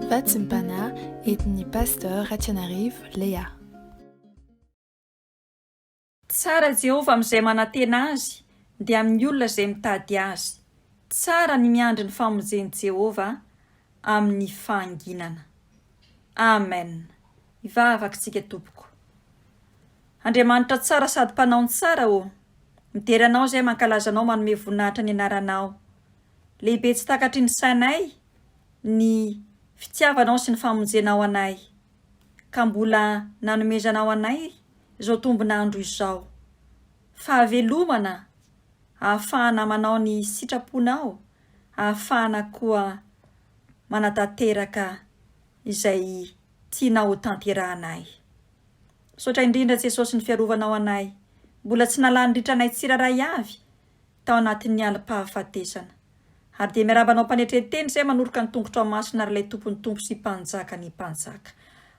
Vatsimpana etny pasteur Ratsianarivo Lea. Tsara Jehova amin'izay manantena azy dia amin'ny olona izay mitady azy. Tsara ny miandry ny famonjeny Jehova amin'ny fahanginana. Amen. Ivavaka tsika tompoko. Andriamanitra tsara sady mpanaony tsara o. Midery anao izay mankalaza anao manome voninahitra ny anaranao. Lehibe tsy takatry ny sainay ny fitiavanao sy ny famonjenao anay. Ka mbola nanomezanao anay izao tombonandro izao. Fahavelomana, ahafahana manao ny sitraponao, ahafahana koa manatanteraka izay tianao ho tanterahanay. Sotra indrindra Jesosy ny fiarovanao anay. Mbola tsy nalanindritra anay tsiraray avy tao anatin'ny alim-pahafatesana. Ary dia miarabanao mpanetreteny izay manoroka ny tongotra masina ary ilay tompony tompo sy mpanjaka ny mpanjaka.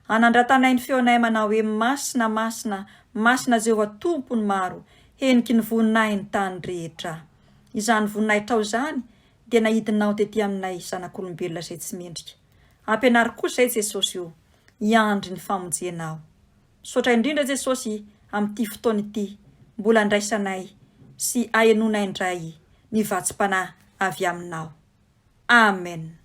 Anandratanay ny feonay manao hoe masina, masina, masina Jehova tompony maro, heniky ny voninay ny tany rehetra. Izany voninay tao izany dia nahidinao tetỳ aminay zanak'olombelona izay tsy mendrika. Ampianary kosa izay Jesosy io, hiandry ny famonjenao. Sotra indrindra Jesosy amin'ity fotoana ity, mbola andraisanay sy ahenonay indray ny vatsim-panahy avy aminao. Amen.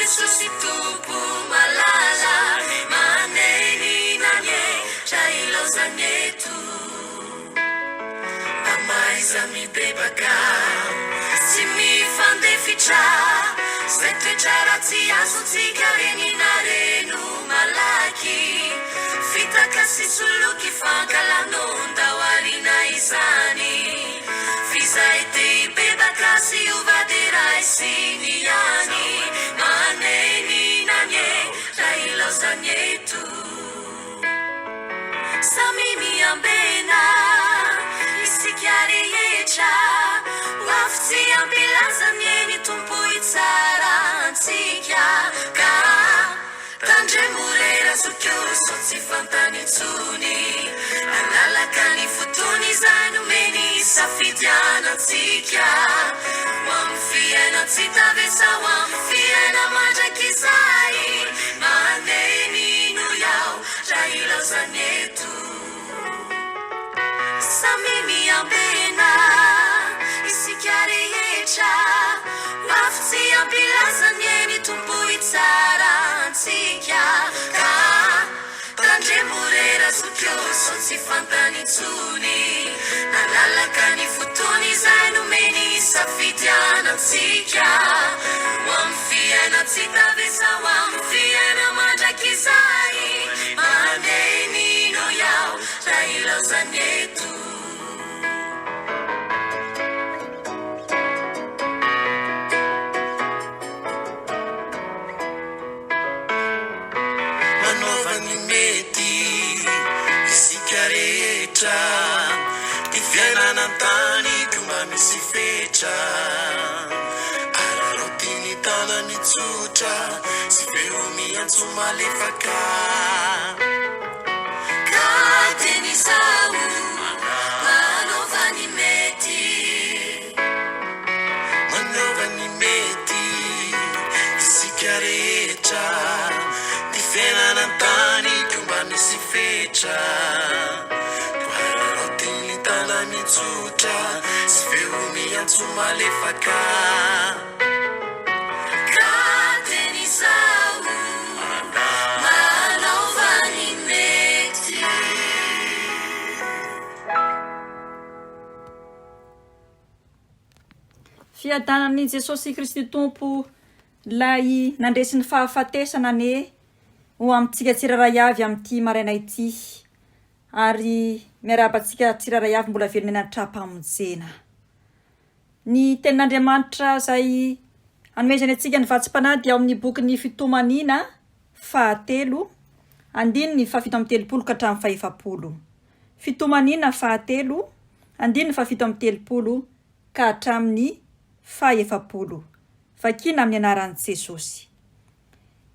Jesús tupu malala maneni nanye chailo zanetu amaiza mi bebaka simi fande ficha sete charati asutika reni narenu malaki fita kasi suluki fakala nonda warina izani fiza ete bebaka si uvaderai siniani zanietu samimi ambena isikiari yecha wafti ambila zanieni tumpu itsara antikia ka tanje murera sukyo sotsi fantani tsuni analakani futuni zainu meni safidiana antikia wamfiena tsitavesa wamfiena majakizai Jailo zanetu samimi ambena isikiari yecha wafti ambila zanieni tumpu itsara antikia ka tanje murera sukyo sotsi fantani tsuni nalalakani futuni zainu meni safidiana antikia wamfiena tsitavesa wamfiena majakizai maneni no yao jailo zanetu manovani meti isikareta tifiana nantani kumba misifecha ararotini tana nitsucha sipeumi ansumalefaka Malefaka Kateni sau Malovani meti Fiadanan'i Jesosy Kristy Tompo lay nandresy ny fahafatesana ane ho amintsika tsiraray avy amin'ity maraina ity ary miarabantsika tsiraray avy mbola velona anatrapamonjena. Ny tenin'Andriamanitra izay Anomezany antsika ny vatsim-panahy ao amin'ny boky ny fitomanina 7 andininy 7 ka hatramin'ny 7. Fitomanina 7 andininy 7 ka hatramin'ny 7. Vakina amin'ny anaran'i Jesosy.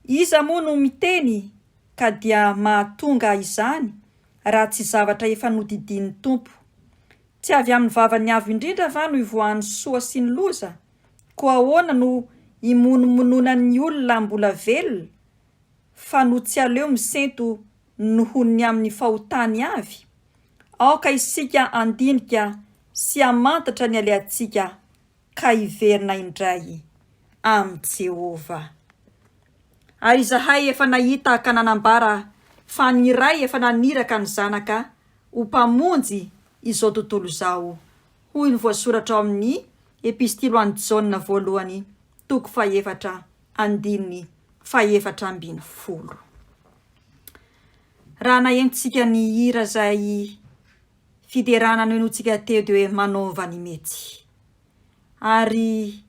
Iza moa no miteny ka dia mahatonga izany raha tsy zavatra efa nodidin'ny Tompo. Tsy avy amin'ny vavany avy indrindra va no ivoahany soa sy ny loza? Ko ahoana no imonomonona ny olona mbola velona, fa no tsy aleo misento nohony amin'ny fahotany avy? Aoka isika andinika sy amantatra ny aleantsika ka hiverina indray amin'ny Jehova. Ary izahay efa nahita ka nanambara fa ny iray efa naniraka ny zanaka ho mpamonjy izao tontolo izao. Hoy ny voasoratra ao amin'ny epistilo an'i Jaona 1:4-7. Raha nahentsika ny hira zay fiderana noenontsika teo dia hoe manaova ny mety. Ary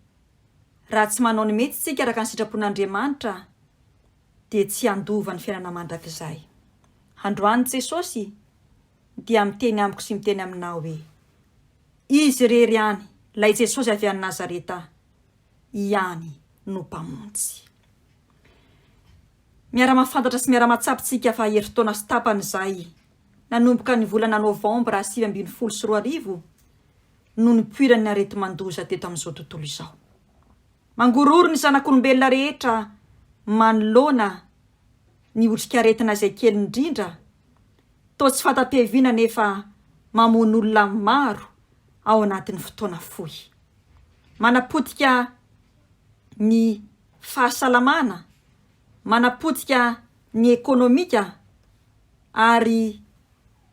raha tsy manao ny mety tsika araka ny sitrapon'Andriamanitra dia tsy andova ny fiainana mandrakizay. Androany Jesosy dia miteny amiko sy miteny aminao hoe izy rery ihany, ilay Jesosy avy any Nazareta, ihany no mpamonjy. Miara-mafantatra sy miara-matsapitsika fa herintaona sy tapany izay nanomboka ny volana Novambra 2024 no nipoirany areti-mandoza teto amin'izao tontolo izao. Mangororo ny zanak'olombelona rehetra manoloana ny otrikaretina izay kely indrindra, toa tsy fata-piaviana nefa mamono olona maro ao anatin'ny fotoana fohy. Manapotika ny fahasalamana, manapotika ny ekonomika, ary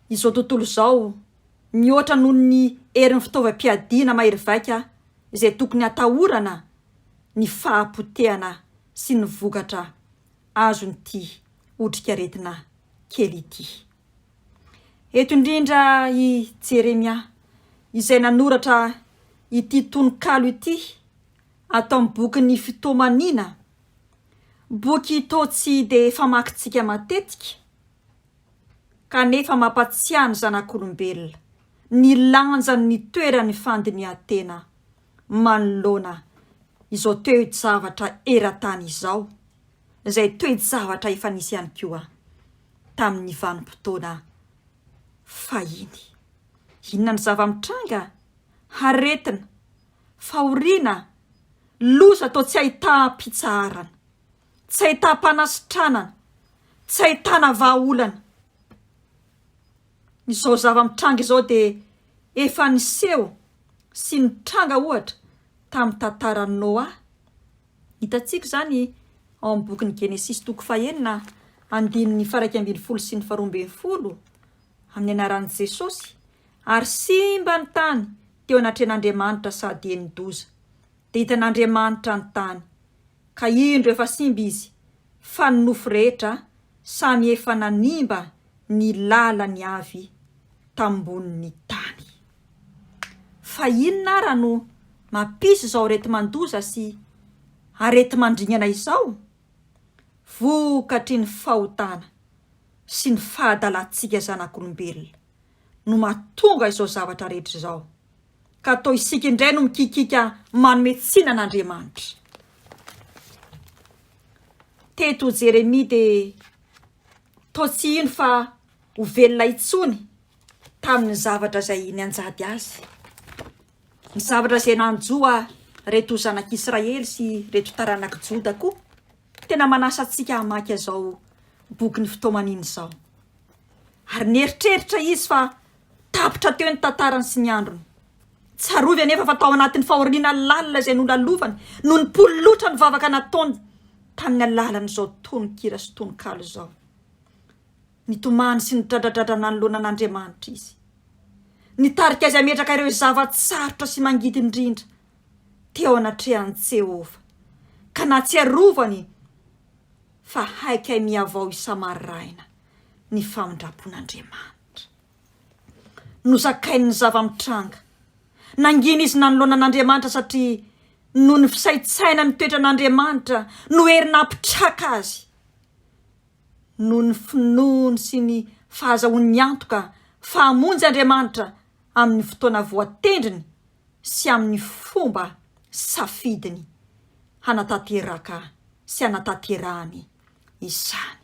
izao tontolo izao mihoatra noho ny herin'ny fitaovam-piadiana mahery vaika izay tokony atahorana ny fahapotehana sy ny vokatra azon'ity otrikaretina kely ity. Eto indrindra i Jeremia izay nanoratra ity tononkalo ity atao amin'ny boky ny fitomanina, boky toa tsy dia famakitsika matetika kanefa mampatsiahy ny zanak'olombelona ny lanjany ny toerany fandinihan-tena manoloana izao toe-javatra eran-tany izao, izay toe-javatra efa nisy ihany koa tamin'ny vanim-potoana fahiny. Inona ny zava-mitranga? Aretina, fahoriana, loza toa tsy ahita-pitsaharana, tsy ahita-panasitranana, tsy ahitana vahaolana. Izao zava-mitranga izao dia efa niseho sy nitranga ohatra tamin'ny tantaran'i Noa. Hitantsika izany ao amin'ny bokin'ny Genesis 9:1-12 sy 12 amin'ny anaran'i Jesosy. Ary simba ny tany teo anatrehan'Andriamanitra sady eni-doza. Dia hitan'Andriamanitra ny tany, ka indro efa simba izy, fa ny nofo rehetra samy efa nanimba ny lalany avy tambon'ny tany. Fa inona ara no mampisy izao areti-mandoza sy areti-mandringana izao? Vokatry ny fahotana sy ny fahadalantsika zanak'olombelona no mahatonga izao zavatra rehetra izao, ka atao isika indray no mikikika manome tsinan'Andriamanitra. Teto Jeremia dia toa tsy ino fa ho velona intsony tamin'ny zavatra izay nianjady azy, ny zavatra izay nanjoa reto zanak'Israely sy reto taranaka Joda koa. Tena manasa antsika hamaky izao boky ny fitomanina izao, ary nieritreritra izy fa tapitra teo ny tantarany sy ny androny. Tsarovy anefa fa tao anatin'ny fahoriana lalina izay nolalovany no nipololotra ny vavaka nataony tamin'ny alalan'izao tononkira sy tononkalo izao. Nitomany sy nidradradradrana nanoloana an'Andriamanitra izy, nitarika azy ametraka ireo zavatsarotra sy mangidy indrindra teo anatrehan'i Jehova, ka natsiarovany fa haika miavao isamaraina ny famindrapon'Andriamanitra. Nozakainy ny zava-mitranga, nangina izy nanoloana an'Andriamanitra satria noho ny fisaitsaina mitoetra an'Andriamanitra no herina ampitraka azy, noho ny finoany sy ny fahazahoany antoka fa hamonjy Andriamanitra amin'ny fotoana voatendriny sy amin'ny fomba safidiny hanatanteraka sy hanatanterahany izany.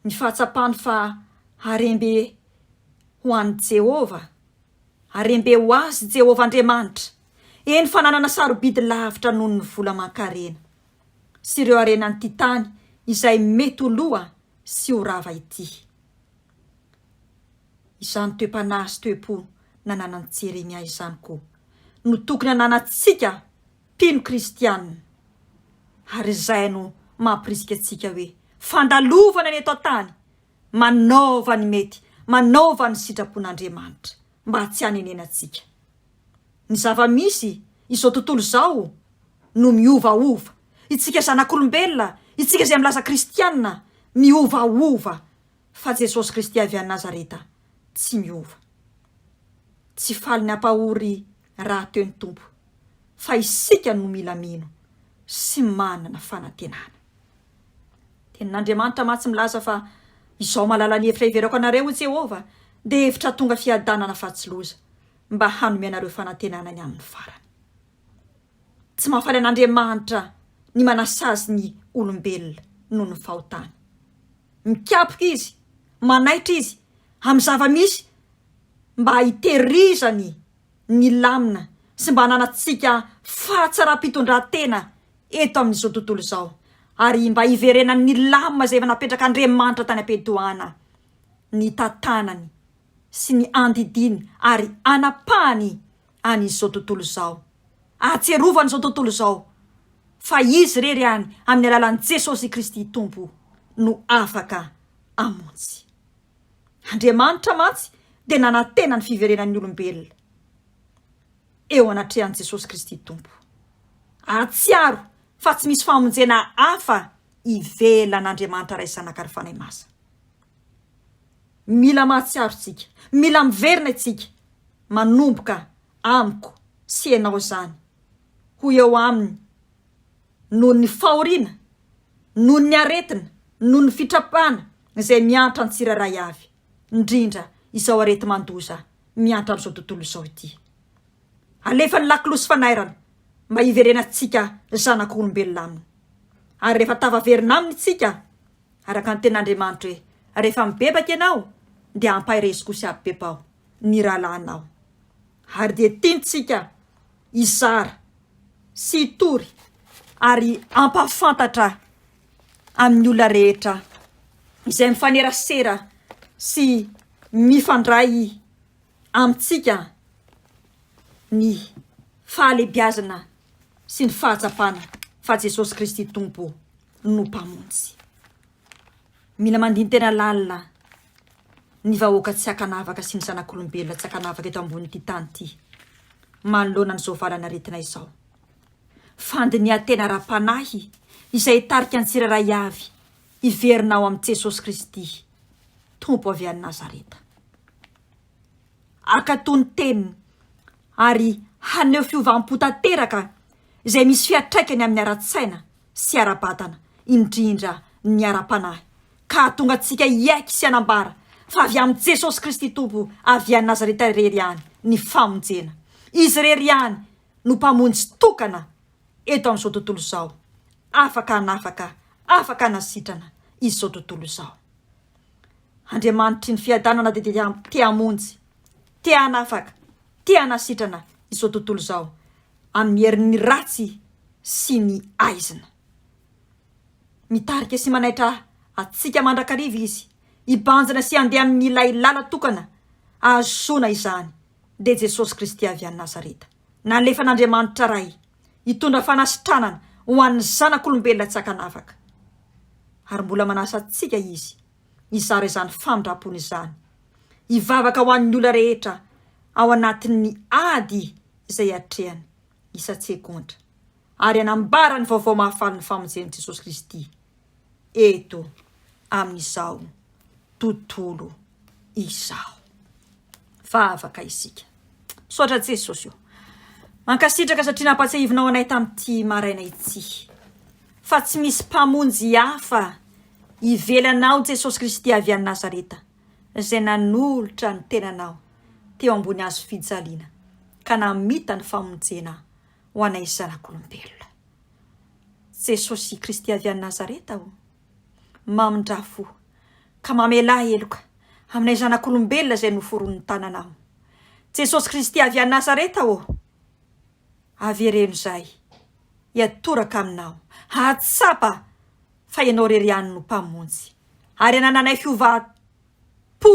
Ny fahatsapany fa harembe ho an'i Jehova, harembe ho azy Jehova Andriamanitra, eny fananana sarobidy lavitra noho ny vola mankarena sy ireo arenan'ny titany izay mety ho loha sy ho rava ity. Izany toe-panahy sy toe-po nananan'i Jeremia izany koa no tokony hananantsika mpino kristianina, ary izay no mampirisika antsika hoe fandalovana ny eto an-tany, manaova ny mety, manaova ny sitrapon'Andriamanitra mba tsy hanenena antsika. Ny zava-misy izao tontolo izao no miovaova, itsika zanak'olombelona, itsika izay milaza kristianina miovaova, fa Jesosy Kristy avy any Nazareta tsy miova. Tsy faly ny hampahory raha teo ny Tompo, fa isika no mila mino sy manana fanantenana. Tenin'Andriamanitra matsy milaza fa izao malala ny hevitra iverako anareo Jehova dia hevitra tonga fiadanana fahatsiloza mba hanome anareo fanantenana ny amin'ny farany. Tsy mahafaly an'Andriamanitra ny manasazy ny olombelona noho ny fahotany. Mikapoka izy, manaitra izy amin'ny zava-misy mba hitehirizany ny lamina sy mba hananatsika fahatsara-pitondran-tena eto amin'izao tontolo izao, ary mba hiverenany ny lamina izay efa napetraka Andriamanitra tany am-piadohana, ny tantanany sy ny andidiny ary anapahany an'izao tontolo izao, ahatserovany izao tontolo izao fa izy rery any amin'ny alalan'i Jesosy Kristy Tompo no afaka amonjy. Andriamanitra mantsy dia nanantena ny fiverenan'ny olombelona eo anatrehan'i Jesosy Kristy Tompo. Atsiaro fa tsy misy famonjena hafa ivelan'Andriamanitra ray zanaka ary fanahy masa. Mila mahatsiaro tsika, mila miverina itsika, manomboka amiko sy ianao zany, ho eo aminy noho ny fahoriana, noho ny aretina, noho ny fitrapana izay miantra ny tsiraray avy, indrindra izao arety mandoza miantra amin'izao tontolo izao ity. Alefa ny lakilosy fanairana mba hiverenantsika zanak'olombelona aminy, ary rehefa tavaverina aminy tsika, araka ny ten'Andriamanitra hoe rehefa mibebaka ianao dia ampahirezy kosa abebao ny rahalanao, ary dia tiantsika izara sy hitory ary ampafantatra amin'ny olona rehetra izay mifanerasera sy mifandray amintsika ny fahalebiazana sy ny fahatsapana fa Jesosy Kristy Tompo no mpamonjy. Mila mandiny tena lalina ny vahoaka tsy hakanavaka sy ny zanak'olombelona tsy hakanavaka eto ambonin'ity tany ity, manoloana n'izao valana aretina izao. Fandiniha tena ra-panahy izay tarika ny tsiraray avy iverinao amin'ny Jesosy Kristy Tompo avy any Nazareta. Akatony teniny ary haneho fiovam-po tanteraka izay misy fiatraikany amin'ny ara-tsaina sy ara-batana, indrindra ny ara-panahy, ka tonga antsika hiaiky sy hanambara fa avy amin'ny Jesosy Kristy Tompo avy any Nazareta rery ihany ny famonjena. Izy rery ihany no mpamonjy tokana eto amin'izao tontolo izao, afaka nasitrana izao tontolo izao. Andriamanitra ny fiadanana dia te hamonjy, te hanafaka, te hanasitrana izao tontolo izao amin'ny herin'ny ratsy sy ny aizina. Mitarika sy manaitra atsika mandrakariva izy, hibanjina sy handeha amin'ny ilay lala tokana ahazoana izany dia Jesosy Kristy avy any Nazareta, nalefa n'Andriamanitra ray hitondra fanasitranana ho an'ny zanak'olombelona tsy hakanavaka, ary mbola manasa atsika izy izara izany famindram-pony izany, hivavaka ho an'ny olona rehetra ao anatin'ny ady izay atrehany isa-tsekondra, ary hanambara ny vaovao mahafaly ny famonjen'i Jesosy Kristy eto amin'izao tontolo izao. Fa afaka isika. Soatra Jesosy io. Mankasitraka satria nampatsiahivinao anay tamin'ity maraina ity. Fa tsy misy mpamonjy hafa ivelanao Jesosy Kristy avy any Nazareta, izay nanolotra ny tenanao teo ambony hazo fijaliana ka namita ny famonjena ho anay zanak'olombelona. Jesosy Kristy avy any Nazareta mamindrafo ka mamela eloka aminay zanak'olombelona izay noforon'ny tananao. Jesosy Kristy avy any Nazareta avereno zay iatoraka aminao, hatsapa fa ianao reriany no mpamonjy, ary anananay fiovaha-po,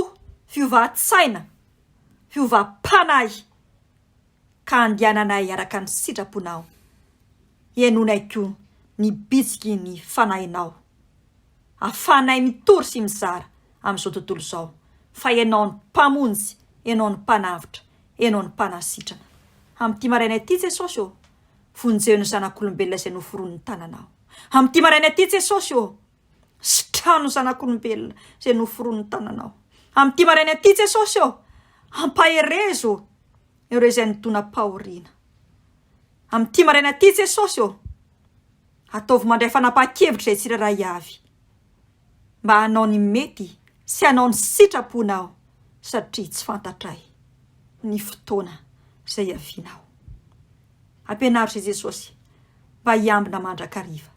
fiovaha-tsaina, fiovaha-panay ka andiananay araka ny sitraponao. Ianonay koa ny bitsiky ny fanahinao, afanay mitory sy mizara amin'izao tontolo izao, fa ianao ny mpamonjy, ianao ny mpanavitra, ianao ny mpanasitrana. Amin'ity maraina ity Jesosy vonjeo ny zanak'olombelona izay noforon'ny tananao. Amin'ity maraina ity Jesosy sitrano zanak'olombelona izay noforon'ny tananao. Amin'ity maraina ity Jesosy ampaherezo ireo izay nitona pahoriana. Amin'ity maraina ity Jesosy ataovy mandray fanapa-kevitra izay tsiraray avy, mba hanao ny mety sy hanao ny sitraponao, satria tsy fantatray ny fotoana izay avinao. Ampianaro izay Jesosy mba hiambina mandrakariva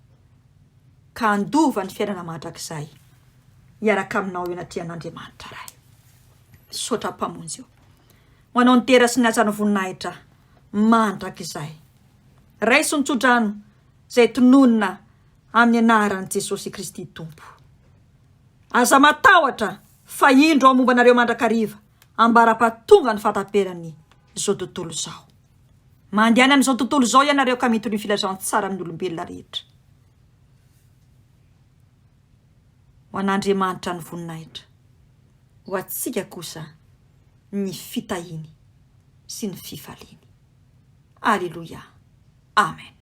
ka andova ny fiainana mandrakizay hiaraka aminao eo anaty an'Andriamanitra ray. Misaotra mpamonjy ho anao ny tera sy ny atsany voninahitra mandrakizay. Ray sy nitsodrano izay tononona amin'ny anaran'i Jesosy Kristy Tompo. Aza matahotra fa indro ao mombanareo mandrakariva ambara-pahatonga ny fahataperany izao tontolo izao. Mandehana amin'izao tontolo izao ianareo ka mito ny filazantsara amin'ny olombelona rehetra. Ho an'Andriamanitra ny voninahitra, ho atsika kosa ny fitahiny sy ny fifaliany. Aleluia. Amen.